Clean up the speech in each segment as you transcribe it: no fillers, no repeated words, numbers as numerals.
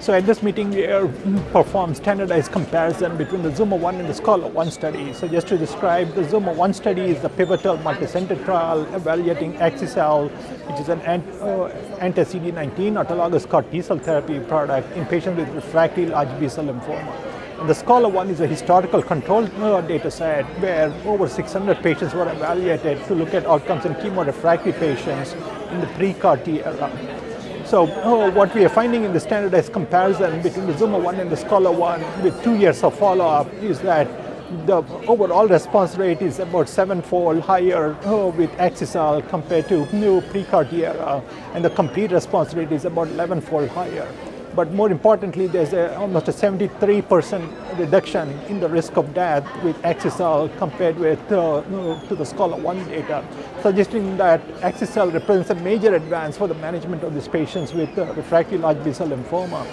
So at this meeting, we performed standardized comparison between the ZUMA-1 and the SCHOLAR-1 study. So just to describe, the ZUMA-1 study is the pivotal multi-center trial evaluating Axi-cel, which is an anti-CD19 autologous CAR T-cell therapy product in patients with refractory large B-cell lymphoma. And the SCHOLAR-1 is a historical control data set where over 600 patients were evaluated to look at outcomes in chemo-refractory patients in the pre-CAR T era. So what we are finding in the standardized comparison between the ZUMA-1 and the SCHOLAR-1 with 2 years of follow-up is that the overall response rate is about 7-fold higher with Axi-cel compared to pre-CAR T era, and the complete response rate is about 11-fold higher. But more importantly, there's almost a 73% reduction in the risk of death with Axi-cel compared with to the SCHOLAR-1 data, suggesting that Axi-cel represents a major advance for the management of these patients with refractory large B-cell lymphoma.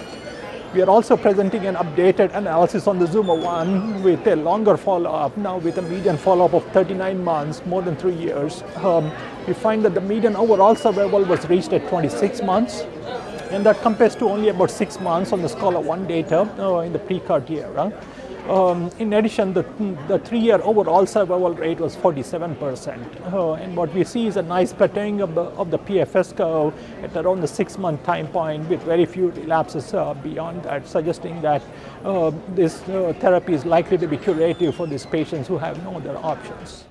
We are also presenting an updated analysis on the ZUMA-1 with a longer follow-up, now with a median follow-up of 39 months, more than 3 years. We find that the median overall survival was reached at 26 months. And that compares to only about 6 months on the SCHOLAR-1 data in the pre-CAR T era. In addition, the 3-year overall survival rate was 47%. And what we see is a nice plateauing of the PFS curve at around the 6-month time point with very few relapses beyond that, suggesting that this therapy is likely to be curative for these patients who have no other options.